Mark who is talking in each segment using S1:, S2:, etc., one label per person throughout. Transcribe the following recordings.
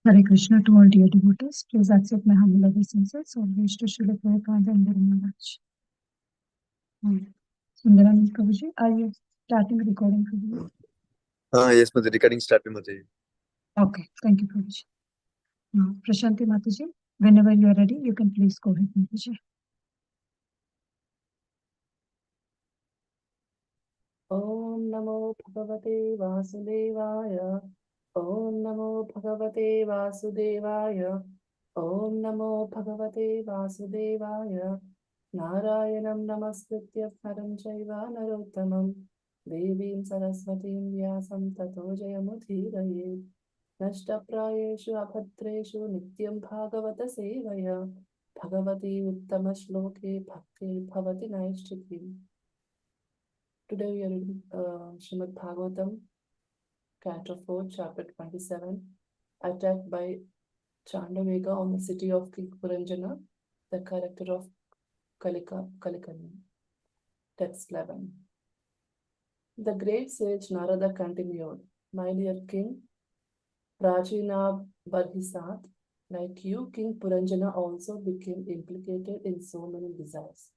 S1: Hare Krishna to all dear devotees. Please accept my humble obeisances. Always to Srila Prabhupada and Guru Maharaj. Sundaram Prabhuji, are you starting the recording, Prabhuji?
S2: Yes, Mataji, recording started, Mataji.
S1: Okay, thank you, Prabhuji. Prashanti Mataji, whenever you are ready, you can please go ahead, Mataji.
S3: Om Namo Bhagavate Vasudevaya. Om Namo Bhagavate Vasudevaya. Om Namo Bhagavate Vasudevaya. Narayanam Namaskritya Param Chaiva Narottamam Devim Saraswatim Vyasam Tato Jayamudhiraye Nashtaprayeshu Abhadreshu Nityam Bhagavata Sevaya Bhagavati Uttama Shloke Bhakti Bhavati Naishtikim. Today we are reading Srimad Bhagavatam, Canto 4, Chapter 27, attacked by Chandavega on the city of King Puranjana, the character of Kalikanya. Text 11. The great sage Narada continued, My dear King, Prachina Barhisat, like you, King Puranjana also became implicated in so many desires.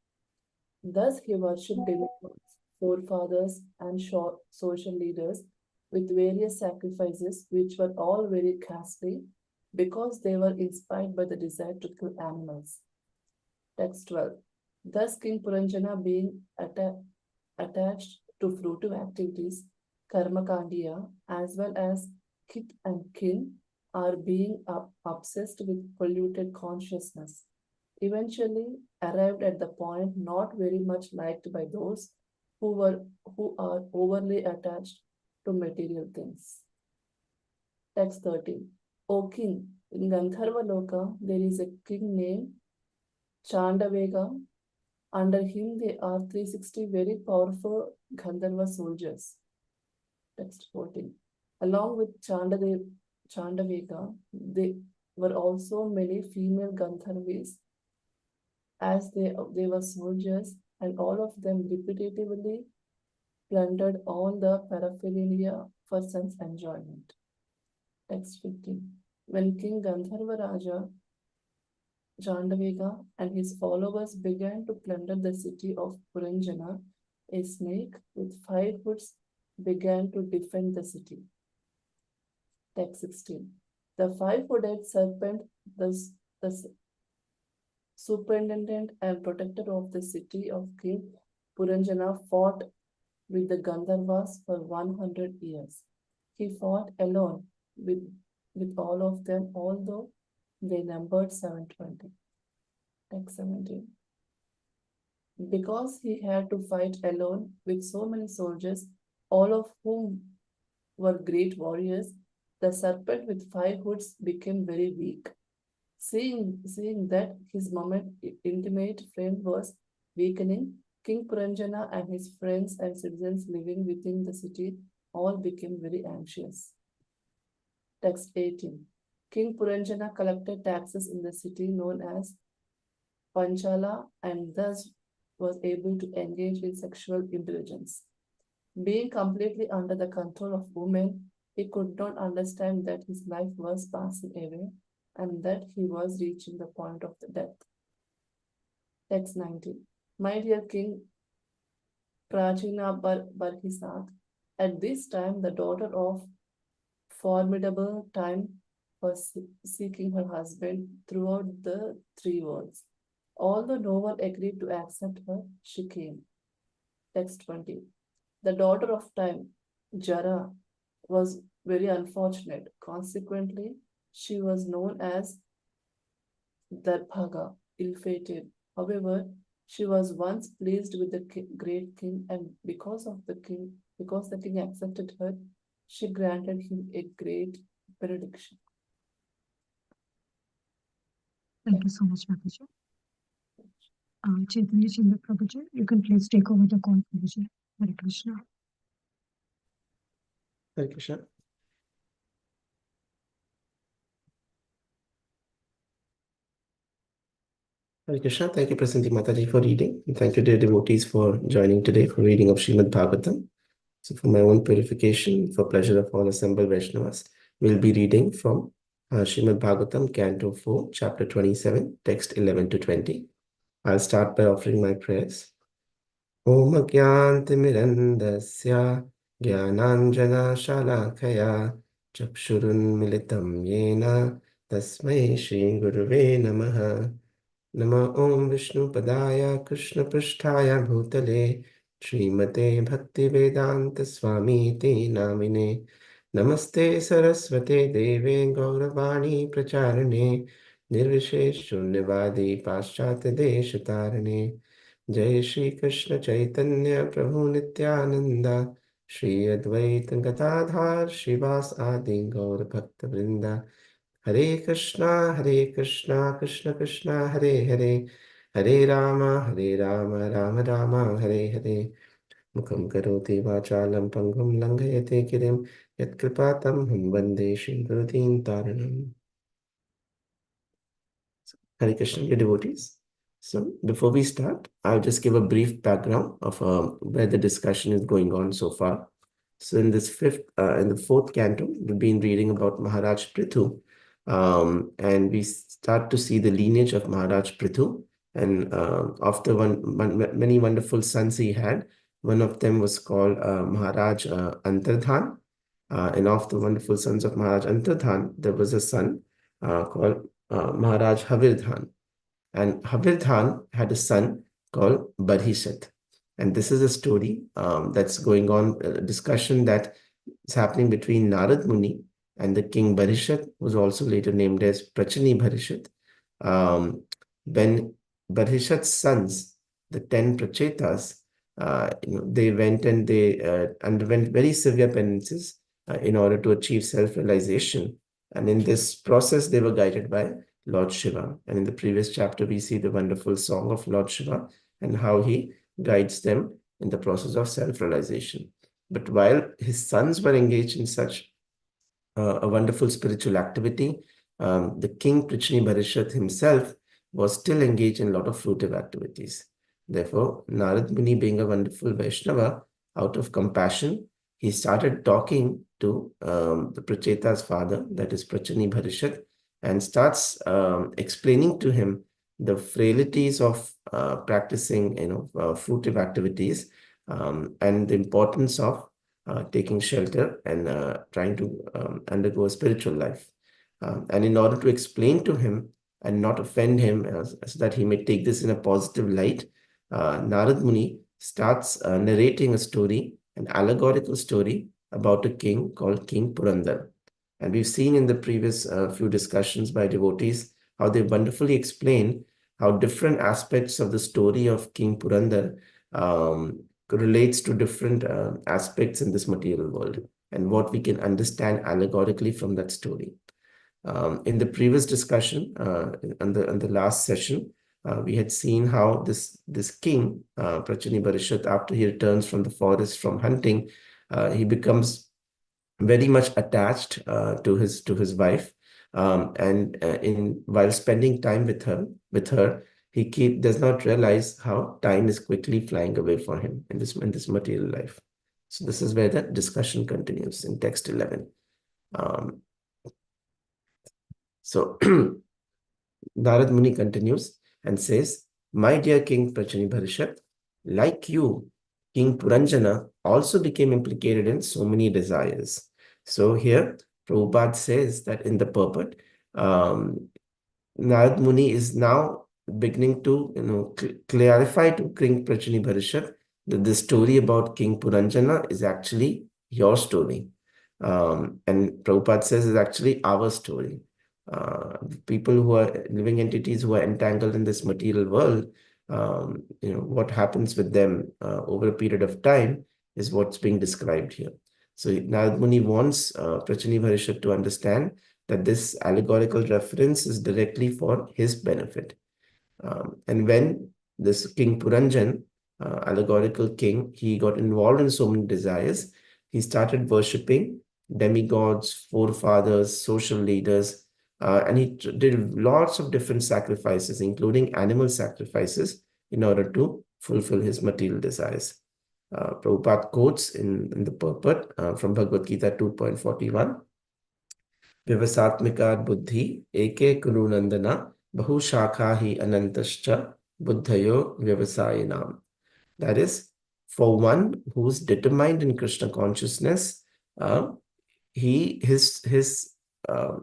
S3: Thus he worshipped demigods, forefathers, and social leaders with various sacrifices, which were all very costly because they were inspired by the desire to kill animals. Text 12. Thus, King Puranjana, being attached to fruitive activities, karma kandiya, as well as kith and kin, are being obsessed with polluted consciousness. Eventually arrived at the point not very much liked by those who are overly attached to material things. Text 13. O king, in Gandharva Loka there is a king named Chandavega. Under him there are 360 very powerful Gandharva soldiers. Text 14. Along with Chandavega, there were also many female Gandharvis, as they were soldiers, and all of them repetitively plundered all the paraphernalia for sense enjoyment. Text 15. When King Gandharva Raja Chandavega and his followers began to plunder the city of Puranjana, a snake with 5 hoods began to defend the city. Text 16. The 5-hooded serpent, the superintendent and protector of the city of King Puranjana, fought with the Gandharvas for 100 years. He fought alone with all of them, although they numbered 720. Text 17. Because he had to fight alone with so many soldiers, all of whom were great warriors, the serpent with 5 hoods became very weak. Seeing that his intimate friend was weakening, King Puranjana and his friends and citizens living within the city all became very anxious. Text 18. King Puranjana collected taxes in the city known as Panchala and thus was able to engage in sexual indulgence. Being completely under the control of women, he could not understand that his life was passing away and that he was reaching the point of the death. Text 19. My dear King Prachina Barhisat, at this time the daughter of formidable time was seeking her husband throughout the 3 worlds. Although no one agreed to accept her, she came. Text 20. The daughter of time, Jara, was very unfortunate. Consequently, she was known as Darbhaga, ill-fated. However, she was once pleased with the great king, and because the king accepted her, she granted him a great benediction.
S1: Thank you so much, Mataji. Chaitanya Chandra Prabhuji, you can please take over the call, Prabhuji. Hare Krishna.
S4: Hare Krishna. Hare Krishna. Thank you, Prasanti Mataji, for reading. And thank you, dear devotees, for joining today for reading of Srimad Bhagavatam. So for my own purification, for pleasure of all assembled Vaishnavas, we'll be reading from Srimad Bhagavatam, Canto 4, Chapter 27, Text 11 to 20. I'll start by offering my prayers. Om Agyantimirandasya Jnananjana Shalakaya Chakshurunmilitam Yena Tasmai Shri Guruve Namaha. Nama Om Vishnu Padaya Krishna Pristhaya Bhutale Srimate Bhakti Vedanta Swami Te Namine Namaste Saraswate Deve Gauravani Pracharane Nirvishesh Shunyavadi Paschat Deshatarane Jai Shri Krishna Chaitanya Prabhu Nityananda Shri Advaita Gadadhar Shivas Adi Gaur Bhakta Vrinda Hare Krishna, Krishna Krishna, Hare Hare, Hare Rama, Rama Rama, Hare Hare. Mukham karoti vachalam pangam langhayate kirim yat kripatam hum vande Shri Gurudeem Taranam. Hare Krishna, dear devotees. So, before we start, I'll just give a brief background of where the discussion is going on so far. So, in the fourth canto, we've been reading about Maharaj Prithu, and we start to see the lineage of Maharaj Prithu. And after many wonderful sons he had, one of them was called Maharaj Antardhan. And of the wonderful sons of Maharaj Antardhan, there was a son called Maharaj Havirdhan. And Havirdhan had a son called Barhishat. And this is a story that's going on, a discussion that is happening between Narad Muni and the king Barhishat, was also later named as Prachani Barhishat. When Barhishat's sons, the 10 Prachetas, they went and they underwent very severe penances in order to achieve self-realization. And in this process, they were guided by Lord Shiva. And in the previous chapter, we see the wonderful song of Lord Shiva and how he guides them in the process of self-realization. But while his sons were engaged in such a wonderful spiritual activity, the king Prichni Bharishat himself was still engaged in a lot of fruitive activities. Therefore, Narad Muni, being a wonderful Vaishnava, out of compassion, he started talking to the Pracheta's father, that is Prachani Bharishat, and starts explaining to him the frailties of practicing fruitive activities, and the importance of taking shelter and trying to undergo a spiritual life. And in order to explain to him and not offend him, so that he may take this in a positive light, Narad Muni starts narrating a story, an allegorical story about a king called King Purandar. And we've seen in the previous few discussions by devotees how they wonderfully explain how different aspects of the story of King Purandar relates to different aspects in this material world and what we can understand allegorically from that story. In the previous discussion, on the last session, we had seen how this king, Prachani Bharishat, after he returns from the forest from hunting, he becomes very much attached to his wife, and while spending time with her, he does not realize how time is quickly flying away for him in this material life. So this is where the discussion continues in text 11. So Narad Muni continues and says, "My dear King Prachani Bharishat, like you, King Puranjana also became implicated in so many desires." So here, Prabhupada says that in the purport, Narad Muni is now beginning to clarify to King Prachani Bharishat that the story about King Puranjana is actually your story. And Prabhupada says is actually our story. People who are living entities who are entangled in this material world, what happens with them over a period of time is what's being described here. So Narad Muni wants Prachani Bharishat to understand that this allegorical reference is directly for his benefit. And when this King Puranjan, allegorical king, he got involved in so many desires, he started worshipping demigods, forefathers, social leaders, and he did lots of different sacrifices, including animal sacrifices, in order to fulfill his material desires. Prabhupada quotes in the purport from Bhagavad Gita 2.41, Vivasatmika buddhi eke kununandana bahushakha hi anantascha buddhayo vyavasayinam. That is, for one who's determined in Krishna consciousness, uh, his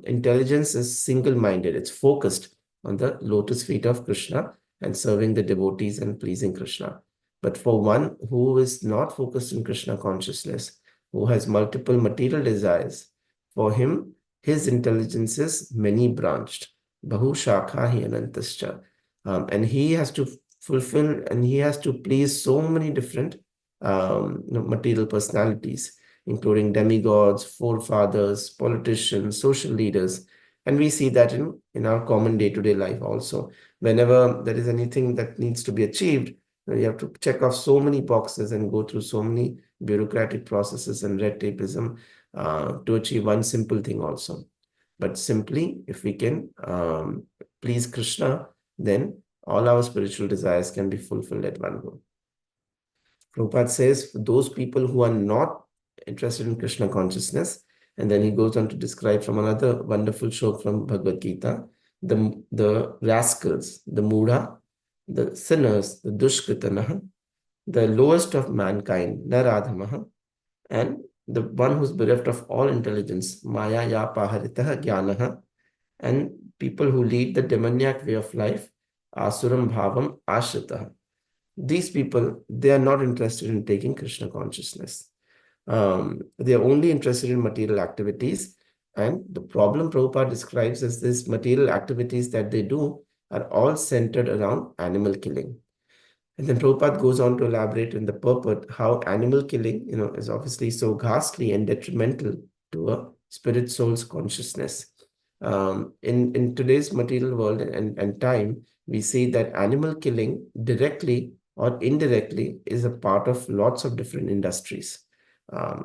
S4: intelligence is single-minded. It's focused on the lotus feet of Krishna and serving the devotees and pleasing Krishna. But for one who is not focused in Krishna consciousness, who has multiple material desires, for him, his intelligence is many-branched. Bahu shakha hi anantascha. And he has to fulfill and he has to please so many different material personalities, including demigods, forefathers, politicians, social leaders. And we see that in our common day-to-day life also. Whenever there is anything that needs to be achieved, you have to check off so many boxes and go through so many bureaucratic processes and red tapeism to achieve one simple thing also. But simply, if we can please Krishna, then all our spiritual desires can be fulfilled at one go. Prabhupada says, for those people who are not interested in Krishna consciousness, and then he goes on to describe from another wonderful shloka from Bhagavad Gita, the rascals, the mudha, the sinners, the dushkritanaha, the lowest of mankind, naradhamaha, and the one who's bereft of all intelligence, maya ya paharitaha jnanaha, and people who lead the demoniac way of life, asuram bhavam ashritaha. These people, they are not interested in taking Krishna consciousness. They are only interested in material activities. And the problem Prabhupada describes as these material activities that they do are all centered around animal killing. And then Prabhupada goes on to elaborate in the purport how animal killing, is obviously so ghastly and detrimental to a spirit soul's consciousness. In today's material world and time, we see that animal killing directly or indirectly is a part of lots of different industries.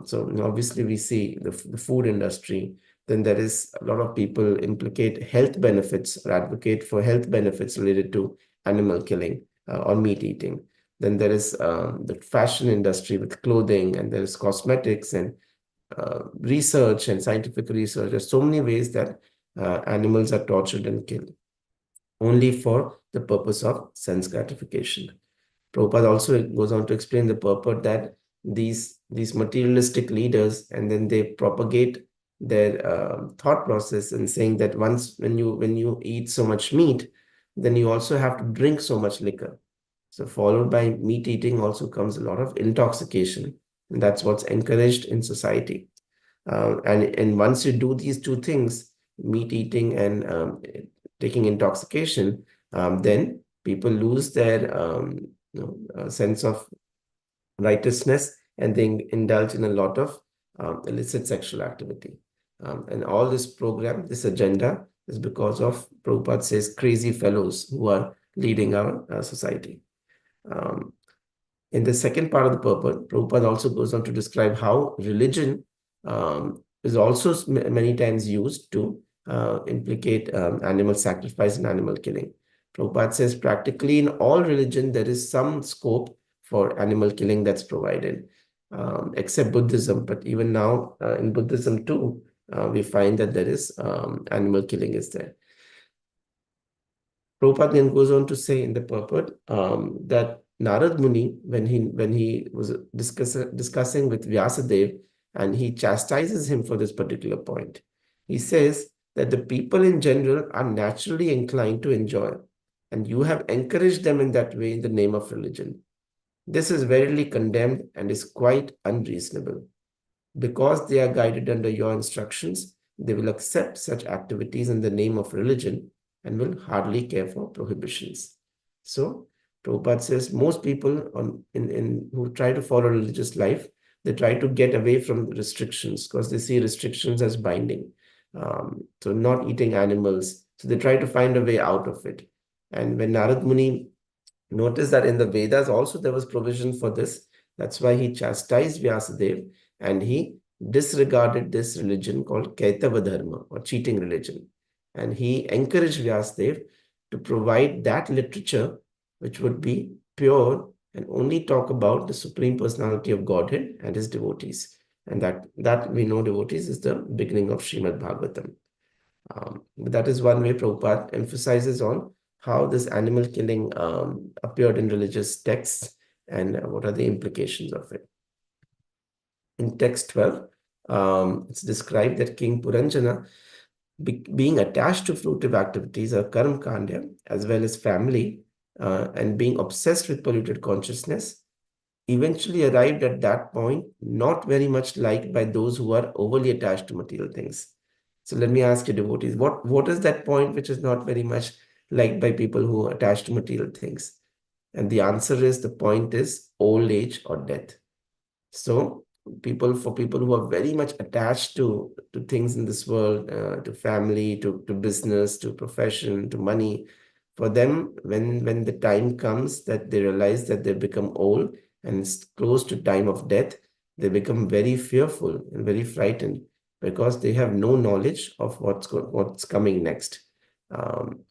S4: So obviously we see the food industry. Then there is a lot of people implicate health benefits or advocate for health benefits related to animal killing or meat eating. Then there is the fashion industry with clothing, and there is cosmetics and research and scientific research. There's so many ways that animals are tortured and killed only for the purpose of sense gratification. Prabhupada also goes on to explain the purport that these materialistic leaders, and then they propagate their thought process and saying that when you eat so much meat, then you also have to drink so much liquor. So followed by meat eating also comes a lot of intoxication, and that's what's encouraged in society. And once you do these two things, meat eating and taking intoxication, then people lose their sense of righteousness, and they indulge in a lot of illicit sexual activity. And all this program, this agenda, is because of, Prabhupada says, crazy fellows who are leading our society. In the second part of the purport, Prabhupada also goes on to describe how religion is also many times used to implicate animal sacrifice and animal killing. Prabhupada says practically in all religion, there is some scope for animal killing that's provided, except Buddhism. But even now in Buddhism too, we find that there is animal killing is there. Prabhupada then goes on to say in the purport that Narad Muni, when he was discussing with Vyasadeva, and he chastises him for this particular point, he says that the people in general are naturally inclined to enjoy, and you have encouraged them in that way in the name of religion. This is verily condemned and is quite unreasonable. Because they are guided under your instructions, they will accept such activities in the name of religion and will hardly care for prohibitions. So Prabhupada says most people who try to follow religious life, they try to get away from restrictions because they see restrictions as binding. So not eating animals. So they try to find a way out of it. And when Narad Muni noticed that in the Vedas also there was provision for this, that's why he chastised Vyasadeva and he disregarded this religion called Kaitava Dharma or cheating religion. And he encouraged Vyasadeva to provide that literature which would be pure and only talk about the Supreme Personality of Godhead and his devotees. And that we know devotees is the beginning of Srimad Bhagavatam. But that is one way Prabhupada emphasizes on how this animal killing appeared in religious texts and what are the implications of it. In text 12, it's described that King Puranjana, being attached to fruitive activities or karma kandya, as well as family, and being obsessed with polluted consciousness, eventually arrived at that point, not very much liked by those who are overly attached to material things. So let me ask you, devotees, what is that point which is not very much liked by people who are attached to material things? And the answer is, the point is old age or death. So for people who are very much attached to things in this world, to family, to business, to profession, to money, for them, when the time comes that they realize that they become old and it's close to time of death, they become very fearful and very frightened because they have no knowledge of what's coming next.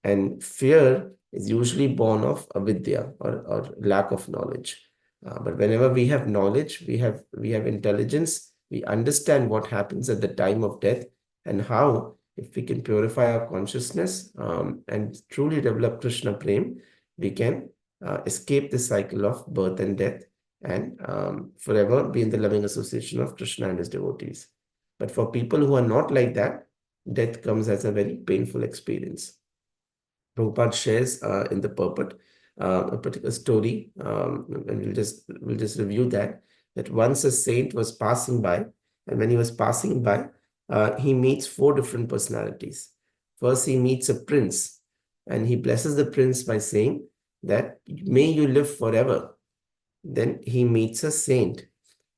S4: And fear is usually born of avidya or lack of knowledge. But whenever we have knowledge, we have intelligence, we understand what happens at the time of death and how, if we can purify our consciousness and truly develop Krishna Prem, we can escape the cycle of birth and death and forever be in the loving association of Krishna and his devotees. But for people who are not like that, death comes as a very painful experience. Prabhupada shares in the purport a particular story, and we'll just review that once a saint was passing by, and when he was passing by, he meets 4 different personalities. First, he meets a prince, and he blesses the prince by saying that, may you live forever. Then he meets a saint,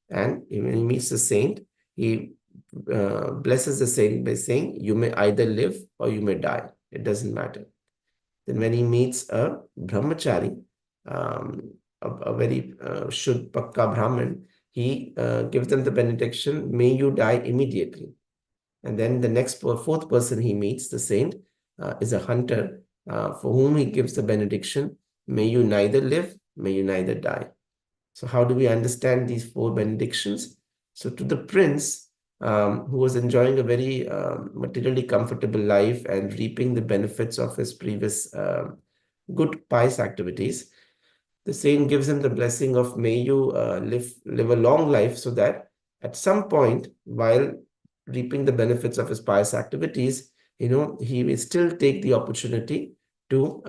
S4: and when he meets a saint, he blesses the saint by saying, you may either live or you may die. It doesn't matter. Then when he meets a brahmachari, a very Shuddh Pakka Brahman, he gives them the benediction, may you die immediately. And then the next 4th person he meets, the saint, is a hunter for whom he gives the benediction, may you neither live, may you neither die. So how do we understand these 4 benedictions? So to the prince, who was enjoying a very materially comfortable life and reaping the benefits of his previous good pious activities, the saint gives him the blessing of, may you live a long life, so that at some point, while reaping the benefits of his pious activities, he will still take the opportunity to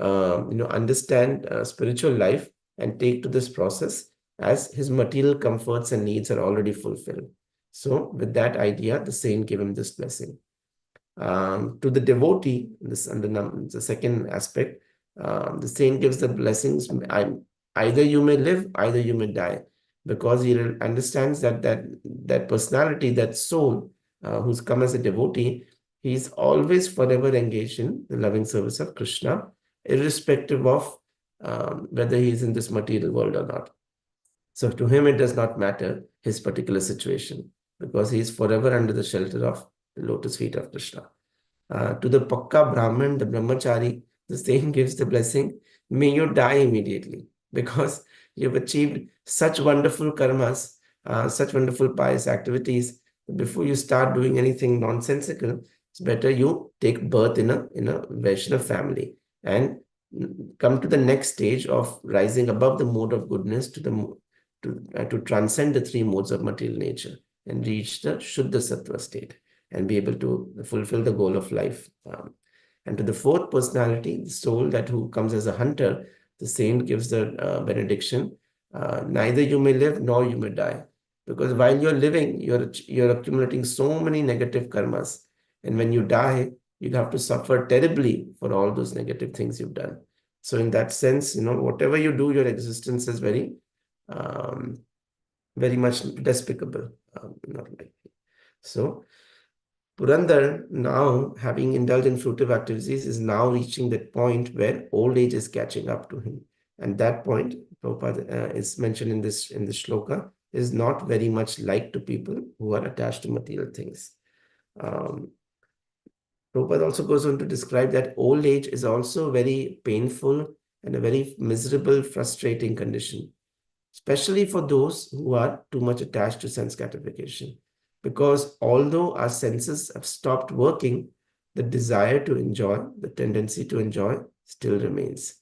S4: understand spiritual life and take to this process, as his material comforts and needs are already fulfilled. So with that idea, the saint gave him this blessing. To the devotee, this under the second aspect, the saint gives the blessings, either you may live, either you may die, because he understands that personality, that soul who's come as a devotee, he's always forever engaged in the loving service of Krishna, irrespective of whether he's in this material world or not. So to him, it does not matter his particular situation, because he is forever under the shelter of the lotus feet of Krishna. To the Pakka Brahman, the Brahmachari, the saint gives the blessing, may you die immediately, because you've achieved such wonderful karmas, such wonderful pious activities. Before you start doing anything nonsensical, it's better you take birth in a Vaishnava family and come to the next stage of rising above the mode of goodness to transcend the 3 modes of material nature and reach the Shuddha Sattva state and be able to fulfill the goal of life. And to the 4th personality, the soul who comes as a hunter, the saint gives the benediction, neither you may live nor you may die. Because while you're living, you're accumulating so many negative karmas. And when you die, you'll have to suffer terribly for all those negative things you've done. So in that sense, whatever you do, your existence is very much despicable. Not likely. So Purandar, now having indulged in fruitive activities, is now reaching that point where old age is catching up to him. And that point, Prabhupada is mentioned in this shloka, is not very much liked to people who are attached to material things. Prabhupada also goes on to describe that old age is also very painful and a very miserable, frustrating condition, especially for those who are too much attached to sense gratification. Because although our senses have stopped working, the desire to enjoy, the tendency to enjoy still remains.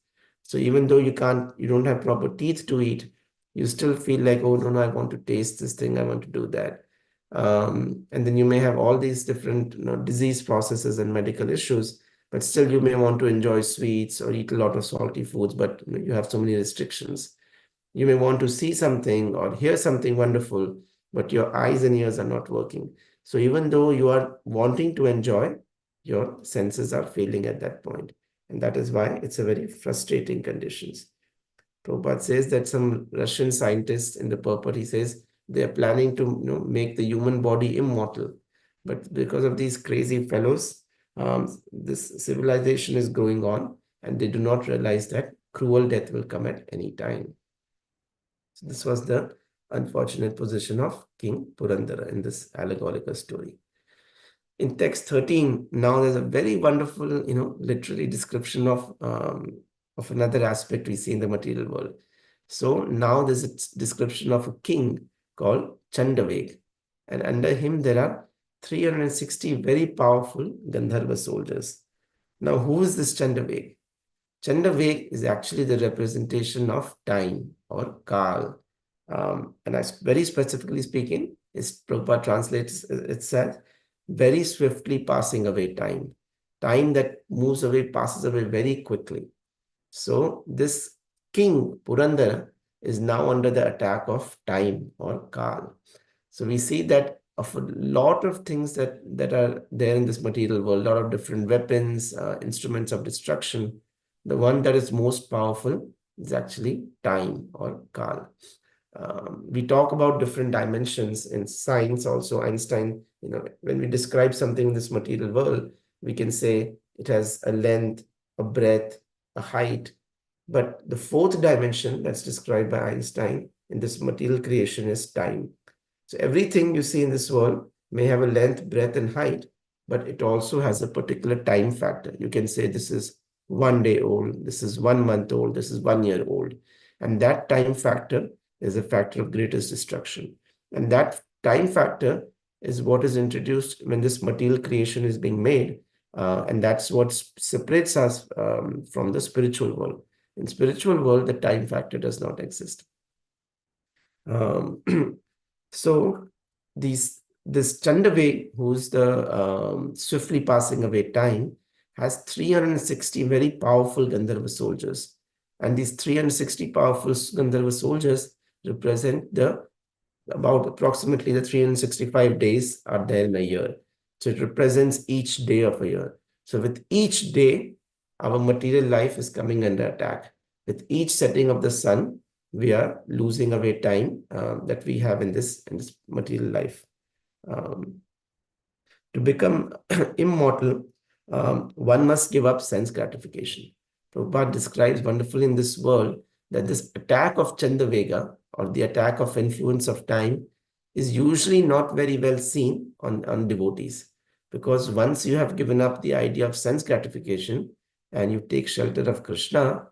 S4: So even though you don't have proper teeth to eat, you still feel like, oh no, I want to taste this thing, I want to do that. And then you may have all these different disease processes and medical issues, but still you may want to enjoy sweets or eat a lot of salty foods, but you have so many restrictions. You may want to see something or hear something wonderful, but your eyes and ears are not working. So even though you are wanting to enjoy, your senses are failing at that point. And that is why it's a very frustrating conditions. Prabhupada says that some Russian scientists in the purport, he says, they are planning to make the human body immortal. But because of these crazy fellows, this civilization is going on, and they do not realize that cruel death will come at any time. So this was the unfortunate position of King Purandara in this allegorical story. In text 13, now there's a very wonderful, literary description of another aspect we see in the material world. So now there's a description of a king called Chandaveg, and under him there are 360 very powerful Gandharva soldiers. Now, who is this Chandaveg? Chandaveg is actually the representation of time or Kal. And as very specifically speaking, Prabhupada translates it as very swiftly passing away time. Time that moves away, passes away very quickly. So this king, Purandara, is now under the attack of time or Kal. So we see that of a lot of things that are there in this material world, a lot of different weapons, instruments of destruction. The one that is most powerful is actually time or Kal. We talk about different dimensions in science also. Einstein, when we describe something in this material world, we can say it has a length, a breadth, a height. But the fourth dimension that's described by Einstein in this material creation is time. So everything you see in this world may have a length, breadth, and height, but it also has a particular time factor. You can say this is 1 day old, this is 1 month old, this is 1 year old. And that time factor is a factor of greatest destruction. And that time factor is what is introduced when this material creation is being made. And that's what separates us from the spiritual world. In spiritual world, the time factor does not exist. So this Chandaveg, who's the swiftly passing away time, has 360 very powerful Gandharva soldiers. And these 360 powerful Gandharva soldiers represent about approximately the 365 days are there in a year. So it represents each day of a year. So with each day, our material life is coming under attack. With each setting of the sun, we are losing away time that we have in this material life. To become immortal, one must give up sense gratification. Prabhupada describes wonderfully in this world that this attack of Chandavega, or the attack of influence of time, is usually not very well seen on devotees. Because once you have given up the idea of sense gratification and you take shelter of Krishna,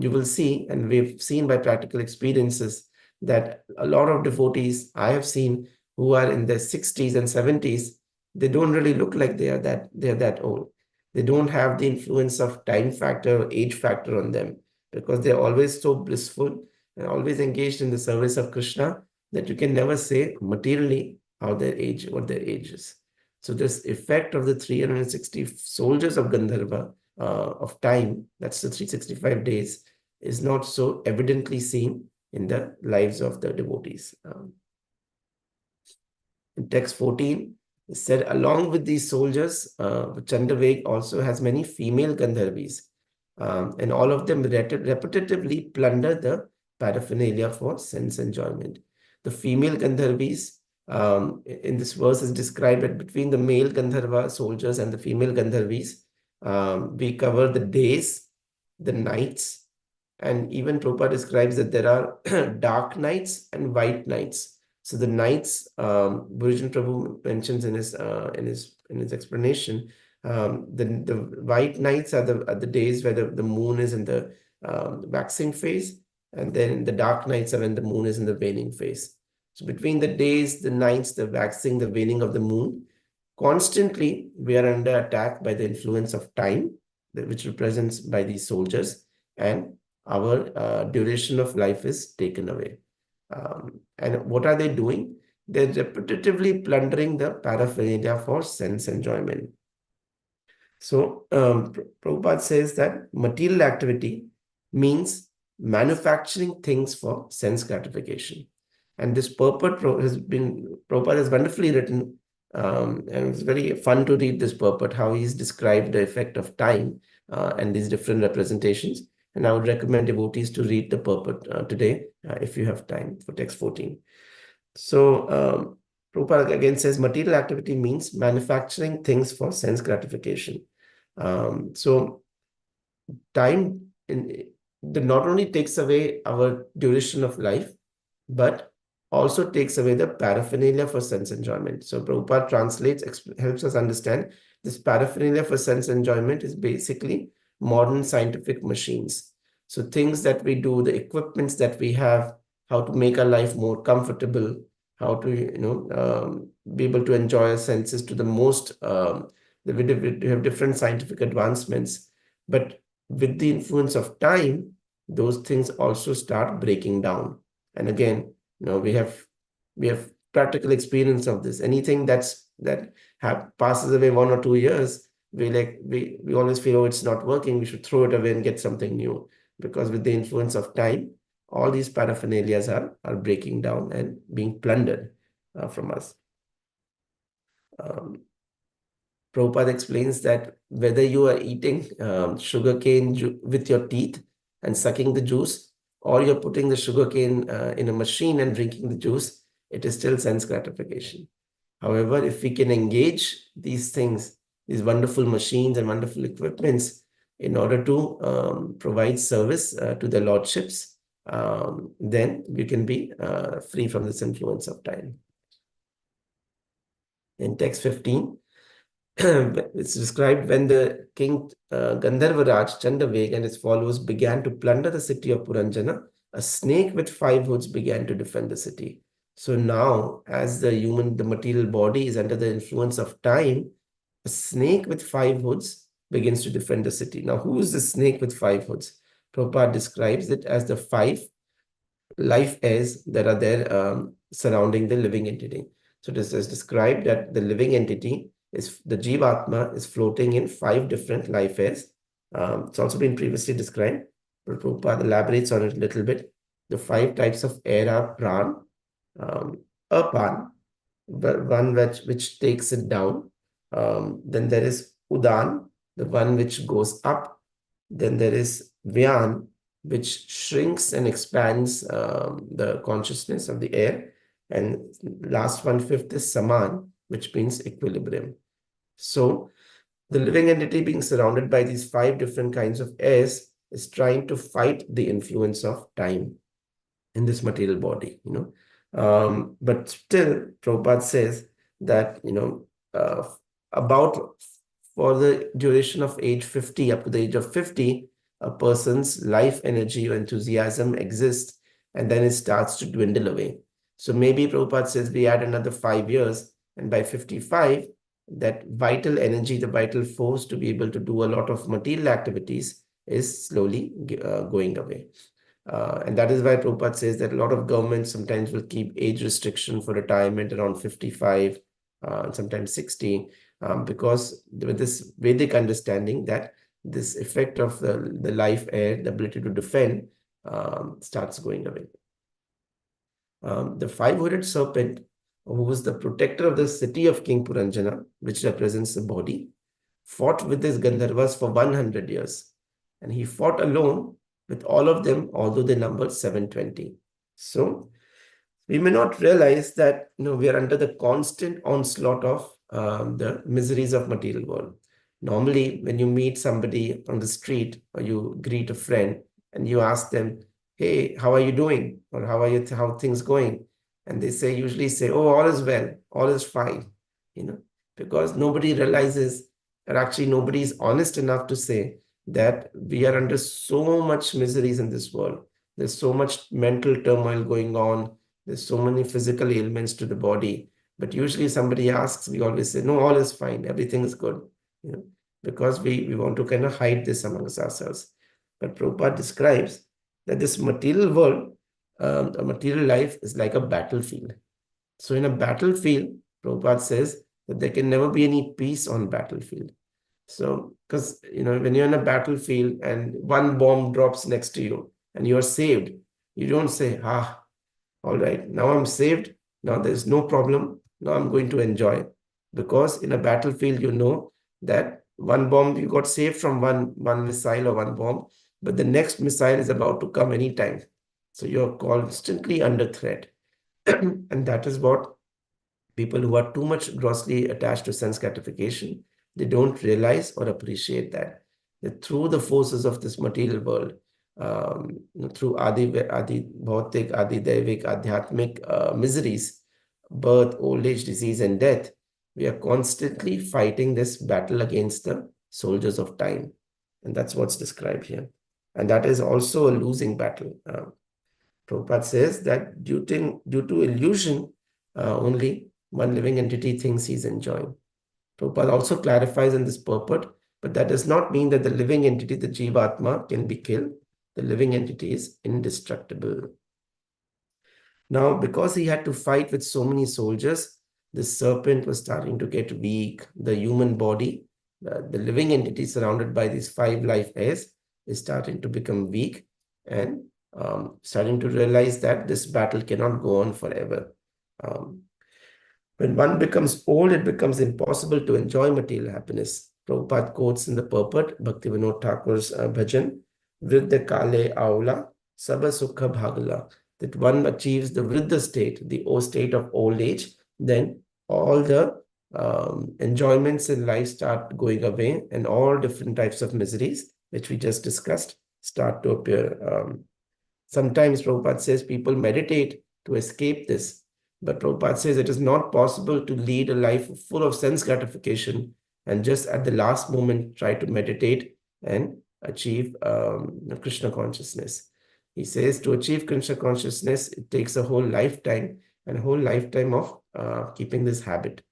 S4: you will see, and we've seen by practical experiences, that a lot of devotees I have seen who are in their 60s and 70s, they don't really look like they're that old. They don't have the influence of time factor, age factor on them, because they're always so blissful and always engaged in the service of Krishna that you can never say materially what their age is. So this effect of the 360 soldiers of Gandharva, of time, that's the 365 days, is not so evidently seen in the lives of the devotees. In text 14, it said, along with these soldiers, Chandaveg also has many female Gandharvis, and all of them repetitively plunder the paraphernalia for sense enjoyment. The female Gandharvis in this verse is described that between the male Gandharva soldiers and the female Gandharvis, we cover the days, the nights, and even Prabhupada describes that there are dark nights and white nights. So the nights, Bhujan Prabhu mentions in his explanation, the white nights are the days where the moon is in the waxing phase, and then the dark nights are when the moon is in the waning phase. So between the days, the nights, the waxing, the waning of the moon, constantly we are under attack by the influence of time, which represents by these soldiers, and our duration of life is taken away. And what are they doing? They're repetitively plundering the paraphernalia for sense enjoyment. So Prabhupada says that material activity means manufacturing things for sense gratification. And this purport Prabhupada has wonderfully written, and it's very fun to read this purport, how he's described the effect of time and these different representations. And I would recommend devotees to read the purport today if you have time, for text 14. So Prabhupada again says material activity means manufacturing things for sense gratification. So time not only takes away our duration of life, but also takes away the paraphernalia for sense enjoyment. So Prabhupada translates, helps us understand this paraphernalia for sense enjoyment is basically modern scientific machines. So things that we do, the equipments that we have, how to make our life more comfortable, how to be able to enjoy our senses to the most. We have different scientific advancements, but with the influence of time, those things also start breaking down. And again, we have practical experience of this. Anything that passes away 1 or 2 years, we always feel, oh, it's not working, we should throw it away and get something new. Because with the influence of time, all these paraphernalias are breaking down and being plundered from us. Prabhupada explains that whether you are eating sugarcane with your teeth and sucking the juice, or you're putting the sugarcane in a machine and drinking the juice, it is still sense gratification. However, if we can engage these things, these wonderful machines and wonderful equipments, in order to provide service to the lordships, then we can be free from this influence of time. In text 15, it's described when the king Gandharvaraj Chandaveg and his followers began to plunder the city of Puranjana, a snake with 5 hoods began to defend the city. So now, as the material body is under the influence of time, a snake with 5 hoods begins to defend the city. Now, who is the snake with 5 hoods? Prabhupada describes it as the 5 life airs that are there surrounding the living entity. So this is described that the living entity is the Jivatma is floating in 5 different life airs. It's also been previously described, but Prabhupada elaborates on it a little bit. The 5 types of air are Pran, Apan, the one which takes it down. Then there is Udan, the one which goes up. Then there is Vyan, which shrinks and expands the consciousness of the air. And last one, 5th, is Saman, which means equilibrium. So the living entity being surrounded by these 5 different kinds of airs is trying to fight the influence of time in this material body, but still Prabhupada says that, about for the duration of age 50, up to the age of 50, a person's life energy or enthusiasm exists, and then it starts to dwindle away. So maybe Prabhupada says we add another 5 years, and by 55, that vital energy, the vital force to be able to do a lot of material activities is slowly going away. And that is why Prabhupada says that a lot of governments sometimes will keep age restriction for retirement around 55, sometimes 60, because with this Vedic understanding that this effect of the life air, the ability to defend, starts going away. The 5-hooded serpent, who was the protector of the city of King Puranjana, which represents the body, fought with his Gandharvas for 100 years. And he fought alone with all of them, although they numbered 720. So we may not realize that we are under the constant onslaught of the miseries of material world. Normally, when you meet somebody on the street or you greet a friend and you ask them, hey, how are you doing? Or how things going? And they usually say, oh, all is well, all is fine, because nobody realizes, or actually nobody is honest enough to say that we are under so much miseries in this world. There's so much mental turmoil going on. There's so many physical ailments to the body. But usually somebody asks, we always say, no, all is fine, everything is good, because we want to kind of hide this amongst ourselves. But Prabhupada describes that this material world, a material life is like a battlefield. So in a battlefield, Prabhupada says that there can never be any peace on battlefield. So, because, when you're in a battlefield and one bomb drops next to you and you're saved, you don't say, all right, now I'm saved. Now there's no problem. Now I'm going to enjoy. Because in a battlefield, you know that one bomb, you got saved from one missile or one bomb, but the next missile is about to come anytime. So you're constantly under threat. And that is what people who are too much grossly attached to sense gratification, they don't realize or appreciate that through the forces of this material world, through adi bhautik, adi daivik, adhyatmic miseries, birth, old age, disease, and death, we are constantly fighting this battle against the soldiers of time. And that's what's described here. And that is also a losing battle. Prabhupada says that due to illusion, only one living entity thinks he's enjoying. Prabhupada also clarifies in this purport, but that does not mean that the living entity, the Jivatma, can be killed. The living entity is indestructible. Now, because he had to fight with so many soldiers, the serpent was starting to get weak. The human body, the living entity surrounded by these 5 life airs, is starting to become weak and starting to realize that this battle cannot go on forever. When one becomes old, it becomes impossible to enjoy material happiness. Prabhupada quotes in the purport, Bhaktivinoda Thakur's bhajan, Vriddha Kale Aula, Sabha Sukha Bhagala, that one achieves the Vriddha state, the state of old age, then all the enjoyments in life start going away and all different types of miseries, which we just discussed, start to appear. Sometimes Prabhupada says people meditate to escape this. But Prabhupada says it is not possible to lead a life full of sense gratification and just at the last moment try to meditate and achieve Krishna consciousness. He says to achieve Krishna consciousness, it takes a whole lifetime and a whole lifetime of keeping this habit.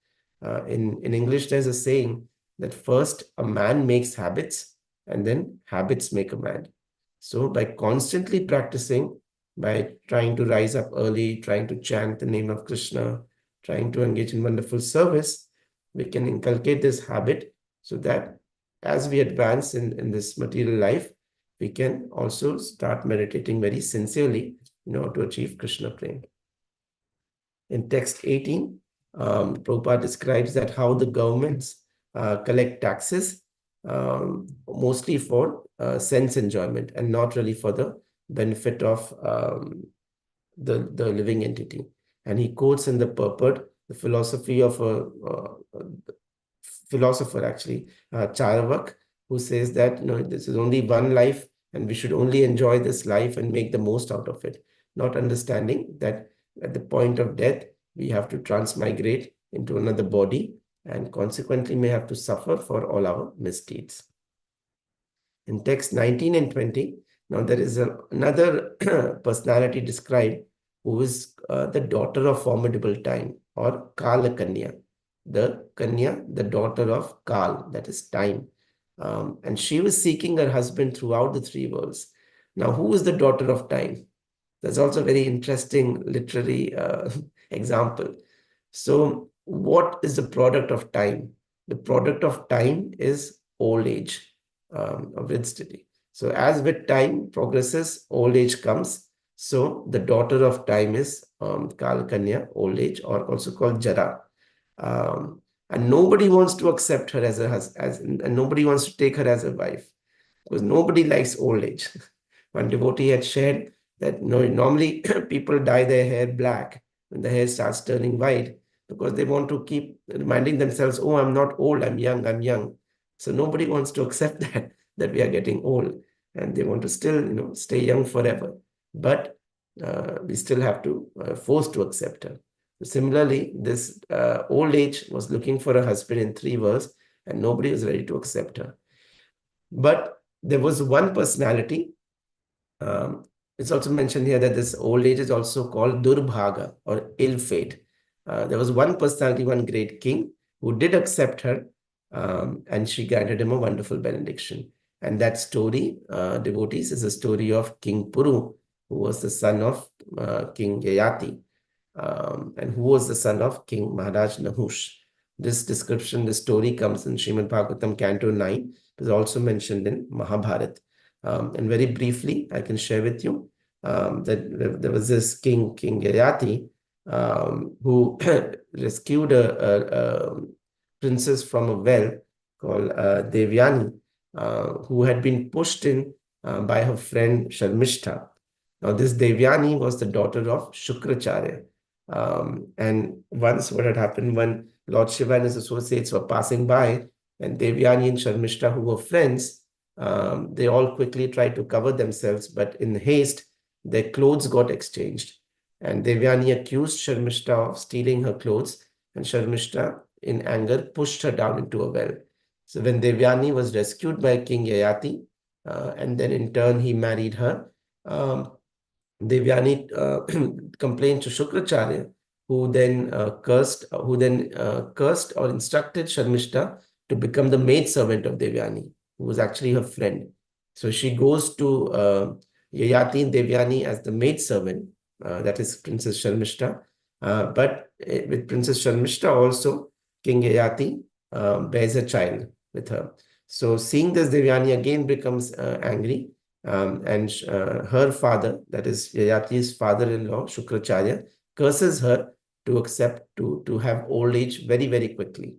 S4: In English, there's a saying that first a man makes habits and then habits make a man. So by constantly practicing, by trying to rise up early, trying to chant the name of Krishna, trying to engage in wonderful service, we can inculcate this habit so that as we advance in this material life, we can also start meditating very sincerely in order to achieve Krishna prema. In text 18, Prabhupada describes that how the governments collect taxes mostly for sense enjoyment and not really for the benefit of the living entity. And he quotes in the purport the philosophy of a philosopher, actually, Charavak, who says that this is only one life and we should only enjoy this life and make the most out of it, not understanding that at the point of death, we have to transmigrate into another body and consequently may have to suffer for all our misdeeds. In text 19 and 20, now there is another personality described who is the daughter of formidable time, or Kala Kanya. The Kanya, the daughter of Kal, that is time. And she was seeking her husband throughout the 3 worlds. Now, who is the daughter of time? That's also a very interesting literary example. So, what is the product of time? The product of time is old age, avidstiti. So, as with time progresses, old age comes. So, the daughter of time is Kalkanya, old age, or also called Jara. And nobody wants to accept her as a husband, and nobody wants to take her as a wife, because nobody likes old age. One devotee had shared that normally people dye their hair black when the hair starts turning white, because they want to keep reminding themselves, oh, I'm not old, I'm young, I'm young. So nobody wants to accept that we are getting old, and they want to still, stay young forever. But we still have to force to accept her. Similarly, this old age was looking for a husband in 3 worlds, and nobody was ready to accept her. But there was one personality. It's also mentioned here that this old age is also called Durbhaga, or ill fate. there was one personality, one great king who did accept her, and she granted him a wonderful benediction. And that story, devotees, is a story of King Puru, who was the son of King Yayati, and who was the son of King Maharaj Nahush. This description, this story comes in Srimad Bhagavatam, Canto 9. It is also mentioned in Mahabharata. And very briefly, I can share with you that there was this King Yayati, who rescued a princess from a well called Devyani, who had been pushed in by her friend Sharmishta. Now, this Devyani was the daughter of Shukracharya. And once what had happened, when Lord Shiva and his associates were passing by, and Devyani and Sharmishta, who were friends, they all quickly tried to cover themselves, but in haste, their clothes got exchanged. And Devyani accused Sharmishta of stealing her clothes, and Sharmishta, in anger, pushed her down into a well. So when Devyani was rescued by King Yayati, and then in turn he married her, Devyani complained to Shukracharya, who then cursed or instructed Sharmishta to become the maid servant of Devyani, who was actually her friend. So she goes to Yayati and Devyani as the maid servant, that is Princess Sharmishta. But with Princess Sharmishta also, King Yayati bears a child with her. So seeing this, Devyani again becomes angry, and her father, that is Yayati's father-in-law, Shukracharya, curses her to accept to have old age very, very quickly.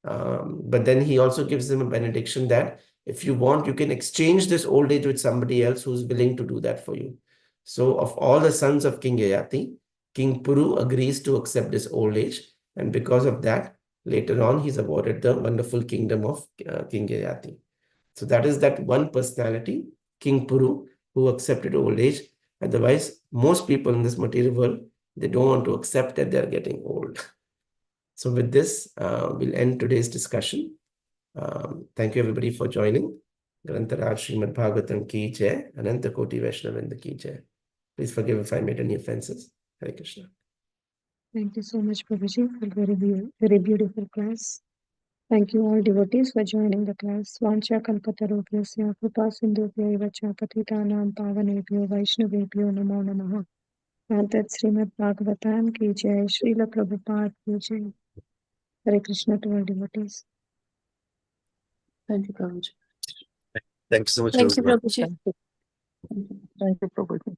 S4: But then he also gives him a benediction that if you want, you can exchange this old age with somebody else who's willing to do that for you. So of all the sons of King Yayati, King Puru agrees to accept this old age. And because of that, later on, he's awarded the wonderful kingdom of King Yayati. So that is that one personality, King Puru, who accepted old age. Otherwise, most people in this material world, they don't want to accept that they're getting old. So with this, we'll end today's discussion. Thank you everybody for joining. Grantaraj Srimad Bhagavatam ki jai, Ananta Koti Vaishnavinda ki jai. Please forgive if I made any offenses. Hare Krishna.
S1: Thank you so much, Prabhuji, for very beautiful class. Thank you all devotees for joining the class. Vancha kalpatarubhyasya kripa sindhubhya eva cha patitanam pavanebhyo vaishnavebhyo namo namaha. Antat Srimad Bhagavatam ki jai, Srila Prabhupada ki jai. Hare Krishna to all devotees.
S3: Thank you, Prabhuji.
S2: Thank you so much,
S5: Thank you,
S2: Prabhupada.
S5: Prabhuji.
S3: Thank you.
S5: Thank you, Prabhuji.